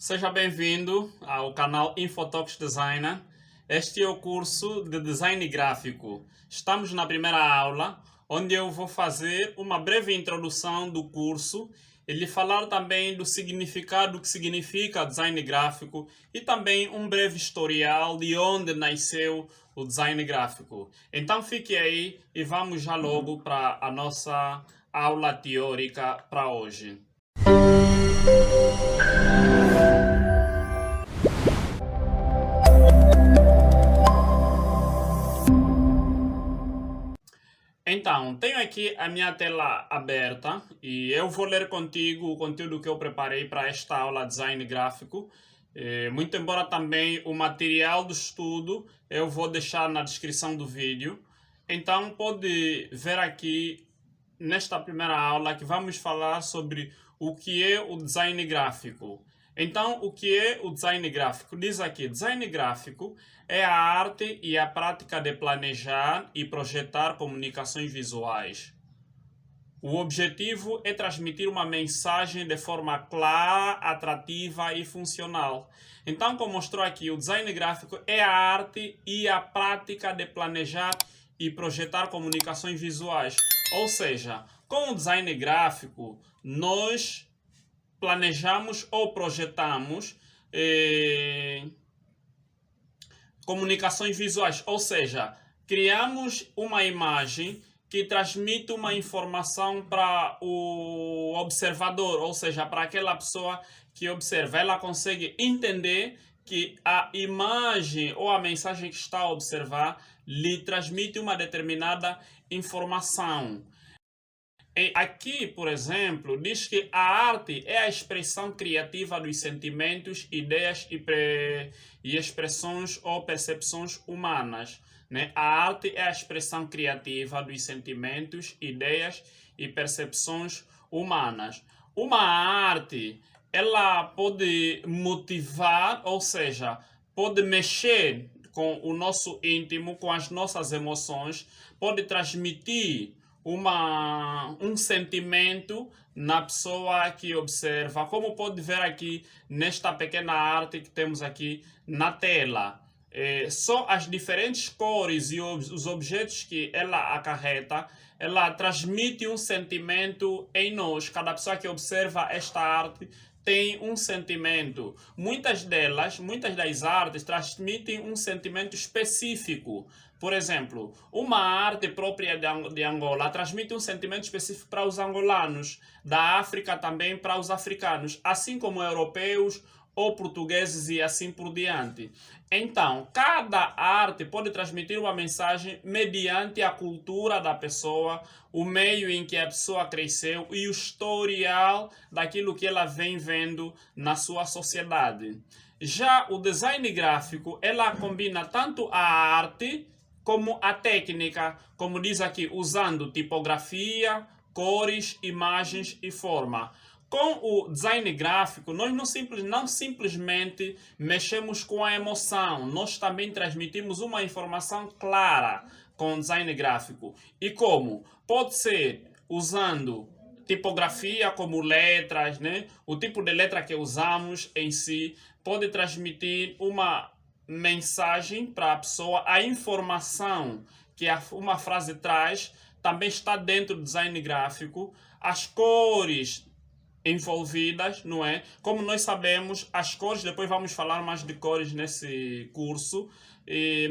Seja bem-vindo ao canal Infotox Designer. Este é o curso de design gráfico. Estamos na primeira aula, onde eu vou fazer uma breve introdução do curso e lhe falar também do significado que significa design gráfico e também um breve historial de onde nasceu o design gráfico. Então fique aí e vamos já logo para a nossa aula teórica para hoje. Então, tenho aqui a minha tela aberta e eu vou ler contigo o conteúdo que eu preparei para esta aula de design gráfico. Muito embora também o material do estudo eu vou deixar na descrição do vídeo. Então, pode ver aqui nesta primeira aula que vamos falar sobre o que é o design gráfico. Então, o que é o design gráfico? Diz aqui, design gráfico é a arte e a prática de planejar e projetar comunicações visuais. O objetivo é transmitir uma mensagem de forma clara, atrativa e funcional. Então, como mostrou aqui, o design gráfico é a arte e a prática de planejar e projetar comunicações visuais. Ou seja, com o design gráfico, nós planejamos ou projetamos comunicações visuais, ou seja, criamos uma imagem que transmite uma informação para o observador, ou seja, para aquela pessoa que observa. Ela consegue entender que a imagem ou a mensagem que está a observar lhe transmite uma determinada informação. E aqui, por exemplo, diz que a arte é a expressão criativa dos sentimentos, ideias e expressões ou percepções humanas. Né? A arte é a expressão criativa dos sentimentos, ideias e percepções humanas. Uma arte, ela pode motivar, ou seja, pode mexer com o nosso íntimo, com as nossas emoções, pode transmitir um sentimento na pessoa que observa, como pode ver aqui nesta pequena arte que temos aqui na tela. Só as diferentes cores e os objetos que ela acarreta, ela transmite um sentimento em nós. Cada pessoa que observa esta arte tem um sentimento. Muitas das artes transmitem um sentimento específico. Por exemplo, uma arte própria de Angola transmite um sentimento específico para os angolanos, da África também para os africanos, assim como europeus ou portugueses e assim por diante. Então, cada arte pode transmitir uma mensagem mediante a cultura da pessoa, o meio em que a pessoa cresceu e o historial daquilo que ela vem vendo na sua sociedade. Já o design gráfico, ela combina tanto a arte como a técnica, como diz aqui, usando tipografia, cores, imagens e forma. Com o design gráfico, nós não simplesmente mexemos com a emoção, nós também transmitimos uma informação clara com o design gráfico. E como? Pode ser usando tipografia como letras, né? O tipo de letra que usamos em si pode transmitir uma mensagem para a pessoa, a informação que uma frase traz também está dentro do design gráfico, as cores envolvidas, não é? Como nós sabemos, as cores, depois vamos falar mais de cores nesse curso,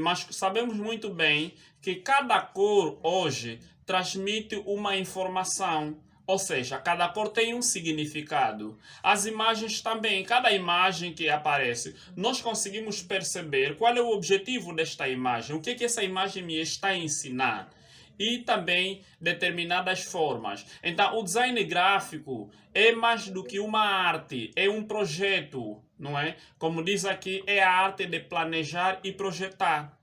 mas sabemos muito bem que cada cor hoje transmite uma informação. Ou seja, cada cor tem um significado. As imagens também, cada imagem que aparece, nós conseguimos perceber qual é o objetivo desta imagem, o que essa imagem me está a ensinar. E também determinadas formas. Então, o design gráfico é mais do que uma arte, é um projeto, não é? Como diz aqui, é a arte de planejar e projetar.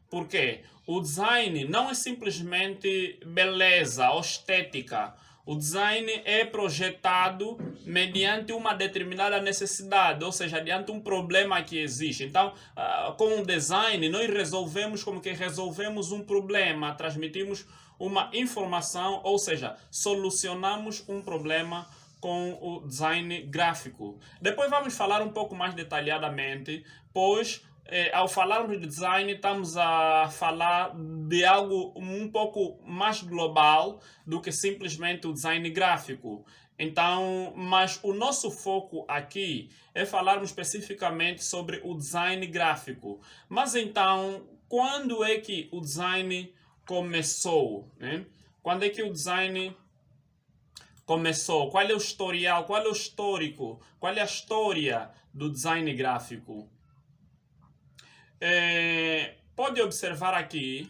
Por quê? O design não é simplesmente beleza ou estética. O design é projetado mediante uma determinada necessidade, ou seja, diante um problema que existe. Então, com o design, nós resolvemos um problema, transmitimos uma informação, ou seja, solucionamos um problema com o design gráfico. Depois vamos falar um pouco mais detalhadamente, pois ao falarmos de design estamos a falar de algo um pouco mais global do que simplesmente o design gráfico. Então, mas o nosso foco aqui é falarmos especificamente sobre o design gráfico. Mas então, quando é que o design começou, né? Quando é que o design começou? Qual é o historial? Qual é o histórico? Qual é a história do design gráfico? Pode observar aqui,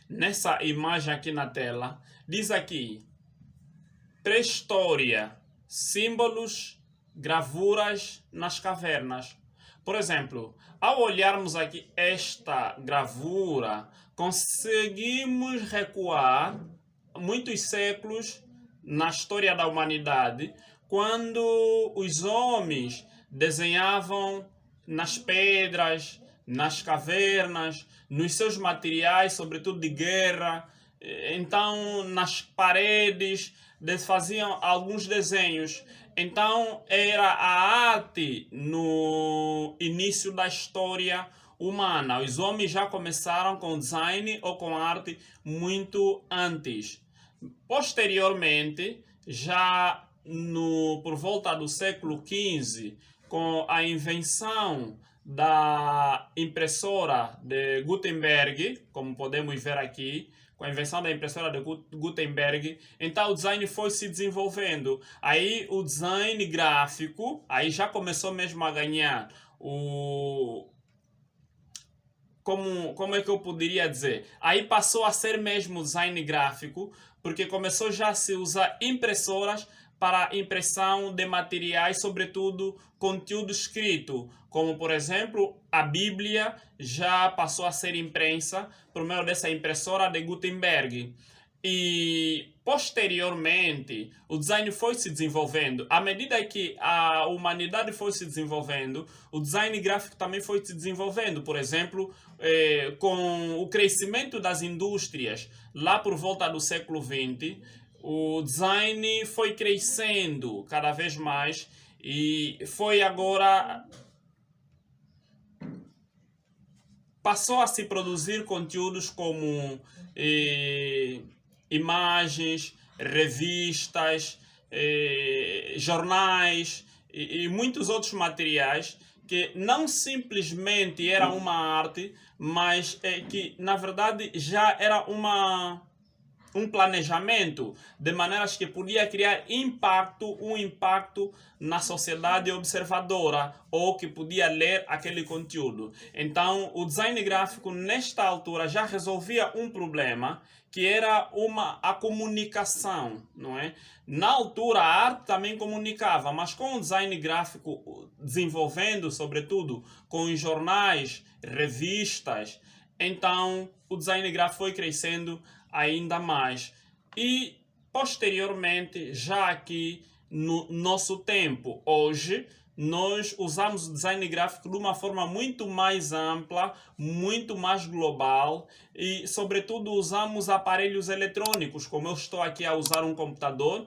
nessa imagem aqui na tela, diz aqui, pré-história, símbolos, gravuras nas cavernas. Por exemplo, ao olharmos aqui esta gravura, conseguimos recuar muitos séculos na história da humanidade, quando os homens desenhavam nas pedras, nas cavernas, nos seus materiais, sobretudo de guerra. Então, nas paredes, faziam alguns desenhos. Então, era a arte no início da história humana. Os homens já começaram com design ou com arte muito antes. Posteriormente, já por volta do século XV, com a invenção da impressora de Gutenberg, como podemos ver aqui, com a invenção da impressora de Gutenberg, então o design foi se desenvolvendo. Aí o design gráfico, aí já começou mesmo a ganhar o... Como é que eu poderia dizer? Aí passou a ser mesmo design gráfico, porque começou já a se usar impressoras para impressão de materiais, sobretudo conteúdo escrito, como por exemplo a Bíblia já passou a ser impressa por meio dessa impressora de Gutenberg. E posteriormente o design foi se desenvolvendo. À medida que a humanidade foi se desenvolvendo, o design gráfico também foi se desenvolvendo. Por exemplo, com o crescimento das indústrias lá por volta do século XX, o design foi crescendo cada vez mais e foi agora... Passou a se produzir conteúdos como imagens, revistas, jornais e muitos outros materiais que não simplesmente era uma arte, mas que na verdade já era um planejamento, de maneiras que podia criar um impacto na sociedade observadora, ou que podia ler aquele conteúdo. Então, o design gráfico, nesta altura, já resolvia um problema, que era a comunicação, não é? Na altura, a arte também comunicava, mas com o design gráfico desenvolvendo, sobretudo, com os jornais, revistas, então, o design gráfico foi crescendo ainda mais. E posteriormente, já aqui no nosso tempo, hoje, nós usamos o design gráfico de uma forma muito mais ampla, muito mais global e, sobretudo, usamos aparelhos eletrônicos, como eu estou aqui a usar um computador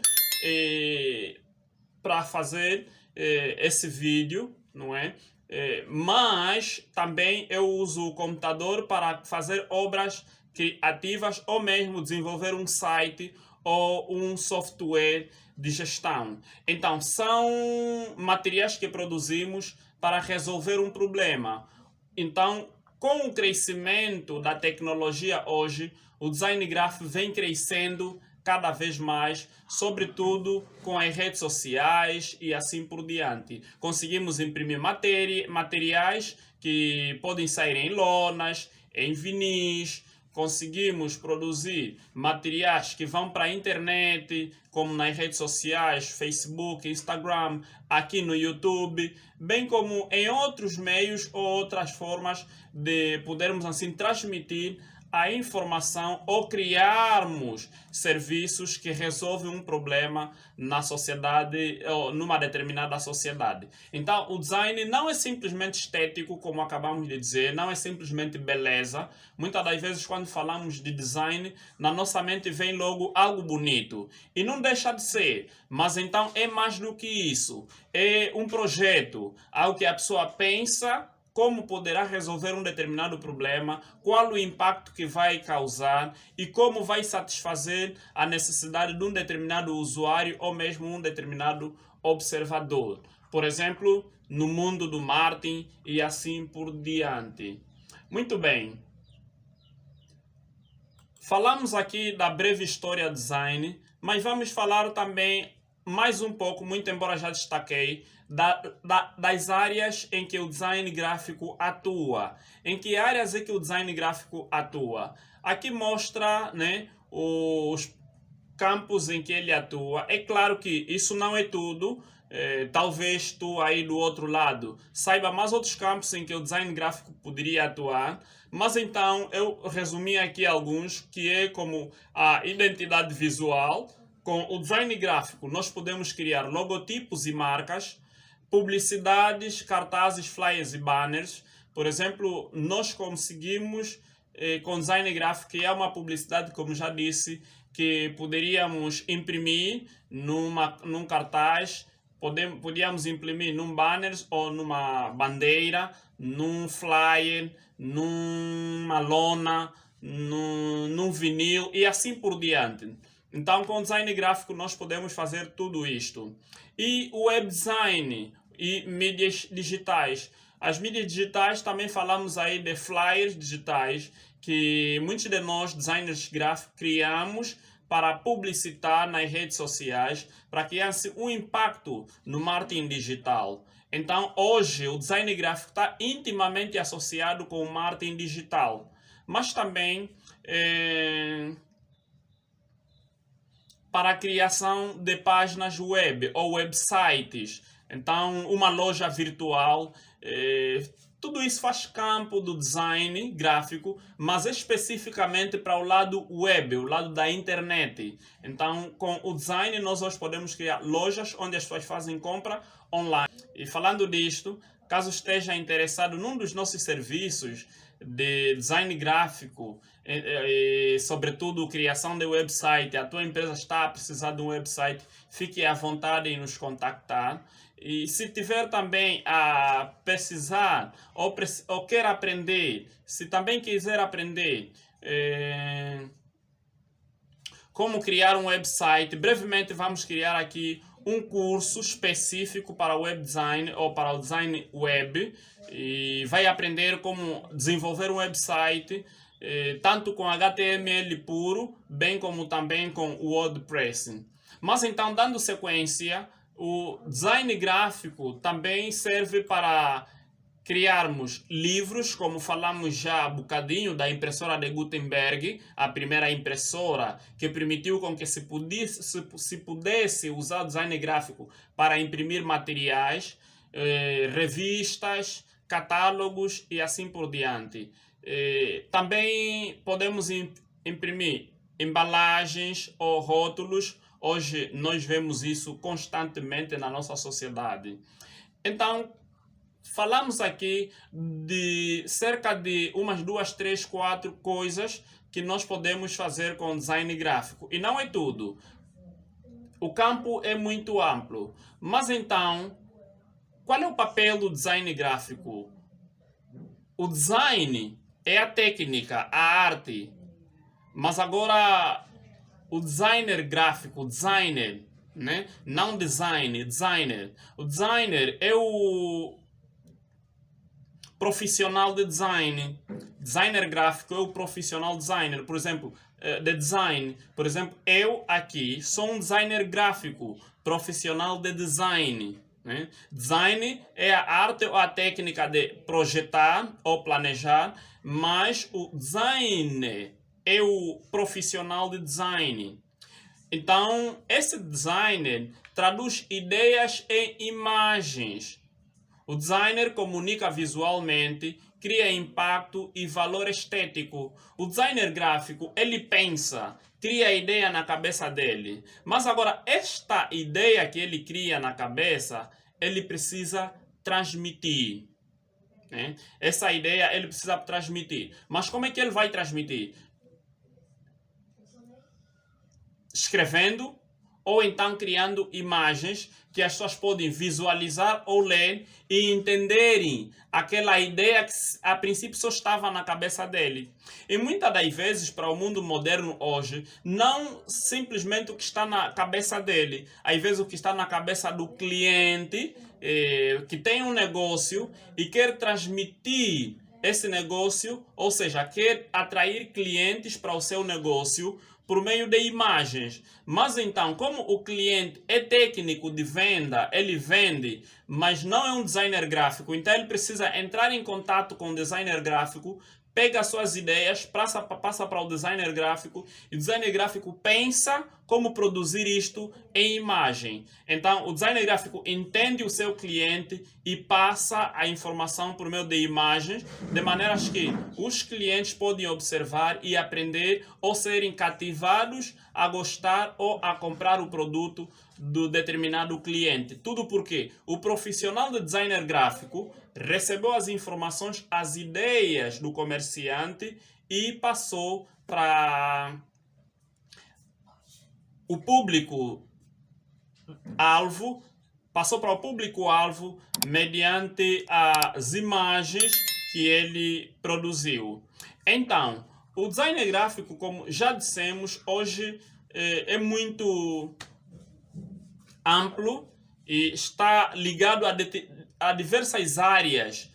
para fazer esse vídeo, não é? Mas também eu uso o computador para fazer obras criativas ou mesmo desenvolver um site ou um software de gestão. Então, são materiais que produzimos para resolver um problema. Então, com o crescimento da tecnologia hoje, o design gráfico vem crescendo cada vez mais, sobretudo com as redes sociais e assim por diante. Conseguimos imprimir materiais que podem sair em lonas, em vinis, conseguimos produzir materiais que vão para a internet, como nas redes sociais, Facebook, Instagram, aqui no YouTube, bem como em outros meios ou outras formas de podermos assim transmitir a informação ou criarmos serviços que resolvem um problema na sociedade ou numa determinada sociedade. Então, o design não é simplesmente estético, como acabamos de dizer, não é simplesmente beleza. Muitas das vezes, quando falamos de design, na nossa mente vem logo algo bonito. E não deixa de ser, mas então é mais do que isso. É um projeto, algo que a pessoa pensa como poderá resolver um determinado problema, qual o impacto que vai causar e como vai satisfazer a necessidade de um determinado usuário ou mesmo um determinado observador. Por exemplo, no mundo do marketing e assim por diante. Muito bem. Falamos aqui da breve história design, mas vamos falar também mais um pouco, muito embora já destaquei, das áreas em que o design gráfico atua. Em que áreas é que o design gráfico atua? Aqui mostra, né, os campos em que ele atua. É claro que isso não é tudo. Talvez tu aí do outro lado saiba mais outros campos em que o design gráfico poderia atuar. Mas então eu resumi aqui alguns, que é como a identidade visual. Com o design gráfico nós podemos criar logotipos e marcas, publicidades, cartazes, flyers e banners. Por exemplo, nós conseguimos com design gráfico criar uma publicidade, como já disse, que poderíamos imprimir num cartaz, podíamos imprimir num banner ou numa bandeira, num flyer, numa lona, num vinil e assim por diante. Então, com design gráfico, nós podemos fazer tudo isto. E o web design e mídias digitais. As mídias digitais, também falamos aí de flyers digitais, que muitos de nós, designers gráficos, criamos para publicitar nas redes sociais, para criar um impacto no marketing digital. Então, hoje, o design gráfico está intimamente associado com o marketing digital. Mas também para a criação de páginas web ou websites. Então, uma loja virtual, tudo isso faz campo do design gráfico, mas especificamente para o lado web, o lado da internet. Então, com o design, nós hoje podemos criar lojas onde as pessoas fazem compra online. E falando disto, caso esteja interessado num dos nossos serviços de design gráfico, sobretudo criação de website, a tua empresa está a precisar de um website, fique à vontade em nos contactar. E se tiver também a precisar ou quer aprender, se também quiser aprender como criar um website, brevemente vamos criar aqui um curso específico para o web design ou para o design web, e vai aprender como desenvolver um website tanto com HTML puro, bem como também com WordPress. Mas então, dando sequência, o design gráfico também serve para criarmos livros, como falamos já há um bocadinho da impressora de Gutenberg, a primeira impressora que permitiu com que se pudesse usar o design gráfico para imprimir materiais, revistas, catálogos e assim por diante. Também podemos imprimir embalagens ou rótulos. Hoje nós vemos isso constantemente na nossa sociedade. Então, falamos aqui de cerca de umas 2, 3, 4 coisas que nós podemos fazer com design gráfico. E não é tudo. O campo é muito amplo. Mas então, qual é o papel do design gráfico? O design é a técnica, a arte. Mas agora, o designer gráfico, o designer, né? Não design, designer. O designer é o profissional de design. Designer gráfico é o profissional designer. Por exemplo, de design. Por exemplo, eu aqui sou um designer gráfico, profissional de design. Né? Design é a arte ou a técnica de projetar ou planejar, mas o designer é o profissional de design. Então, esse designer traduz ideias em imagens. O designer comunica visualmente, cria impacto e valor estético. O designer gráfico, ele pensa, cria a ideia na cabeça dele. Mas agora, esta ideia que ele cria na cabeça, ele precisa transmitir. Né? Essa ideia ele precisa transmitir. Mas como é que ele vai transmitir? Escrevendo ou então criando imagens que as pessoas podem visualizar ou ler e entenderem aquela ideia que a princípio só estava na cabeça dele. E muitas das vezes, para o mundo moderno hoje, não simplesmente o que está na cabeça dele, às vezes o que está na cabeça do cliente, que tem um negócio e quer transmitir esse negócio, ou seja, quer atrair clientes para o seu negócio por meio de imagens. Mas então, como o cliente é técnico de venda, ele vende, mas não é um designer gráfico, então ele precisa entrar em contato com o designer gráfico, pega suas ideias, passa para o designer gráfico, e o designer gráfico pensa como produzir isto em imagem. Então, o designer gráfico entende o seu cliente e passa a informação por meio de imagens, de maneira que os clientes podem observar e aprender ou serem cativados a gostar ou a comprar o produto do determinado cliente. Tudo porque o profissional de designer gráfico recebeu as informações, as ideias do comerciante e passou para o público-alvo, mediante as imagens que ele produziu. Então, o design gráfico, como já dissemos, hoje é muito amplo e está ligado a diversas áreas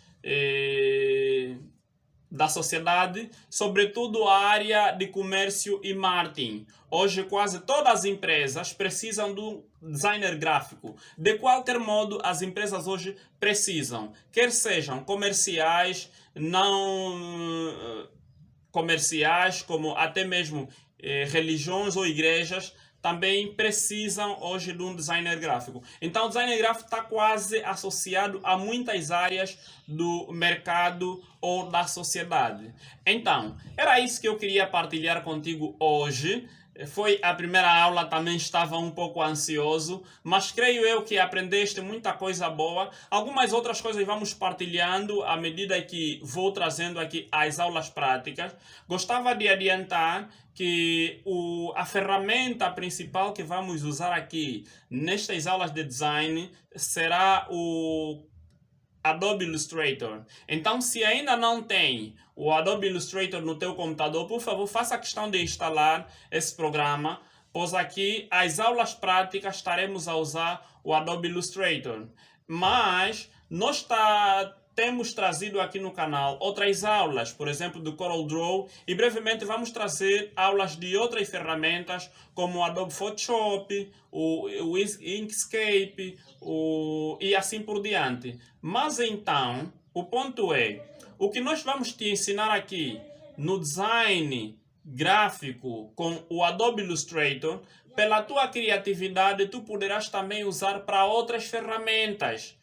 da sociedade, sobretudo a área de comércio e marketing. Hoje quase todas as empresas precisam do designer gráfico. De qualquer modo, as empresas hoje precisam, quer sejam comerciais, não comerciais, como até mesmo religiões ou igrejas, também precisam hoje de um designer gráfico. Então, o designer gráfico está quase associado a muitas áreas do mercado ou da sociedade. Então, era isso que eu queria partilhar contigo hoje. Foi a primeira aula, também estava um pouco ansioso, mas creio eu que aprendeste muita coisa boa. Algumas outras coisas vamos partilhando à medida que vou trazendo aqui as aulas práticas. Gostava de adiantar que a ferramenta principal que vamos usar aqui nestas aulas de design será o Adobe Illustrator. Então, se ainda não tem o Adobe Illustrator no teu computador, por favor, faça a questão de instalar esse programa, pois aqui as aulas práticas estaremos a usar o Adobe Illustrator. Mas nós temos trazido aqui no canal outras aulas, por exemplo, do CorelDRAW, e brevemente vamos trazer aulas de outras ferramentas, como o Adobe Photoshop, o Inkscape, e assim por diante. Mas então, o ponto é, o que nós vamos te ensinar aqui no design gráfico com o Adobe Illustrator, pela tua criatividade, tu poderás também usar para outras ferramentas.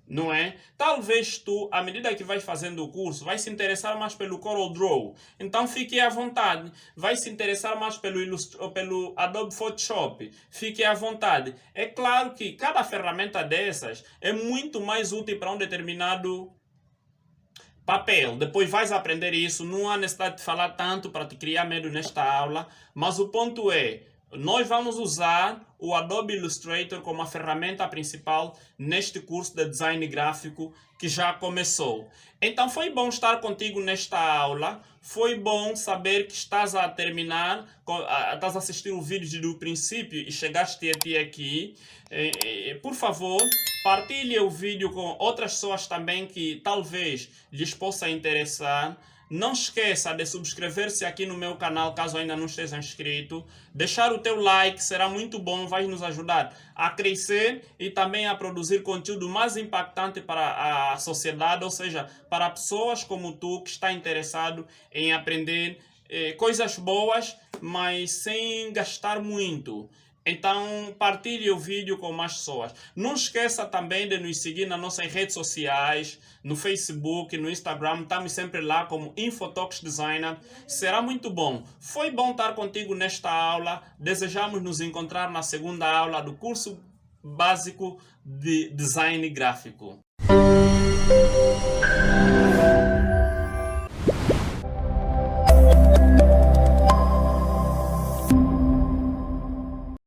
Não é? Talvez tu, à medida que vais fazendo o curso, vais se interessar mais pelo CorelDRAW. Então fique à vontade. Vai se interessar mais pelo Adobe Photoshop. Fique à vontade. É claro que cada ferramenta dessas é muito mais útil para um determinado papel. Depois vais aprender isso. Não há necessidade de falar tanto para te criar medo nesta aula. Mas o ponto é, nós vamos usar o Adobe Illustrator como a ferramenta principal neste curso de design gráfico que já começou. Então foi bom estar contigo nesta aula, foi bom saber que estás a terminar, estás a assistir o vídeo do princípio e chegaste até aqui. Por favor, partilhe o vídeo com outras pessoas também que talvez lhes possa interessar. Não esqueça de subscrever-se aqui no meu canal, caso ainda não esteja inscrito. Deixar o teu like será muito bom, vai nos ajudar a crescer e também a produzir conteúdo mais impactante para a sociedade, ou seja, para pessoas como tu que está interessado em aprender coisas boas, mas sem gastar muito. Então, partilhe o vídeo com mais pessoas. Não esqueça também de nos seguir nas nossas redes sociais, no Facebook, no Instagram. Estamos sempre lá como Infotalks Designer. Será muito bom. Foi bom estar contigo nesta aula. Desejamos nos encontrar na segunda aula do curso básico de Design Gráfico.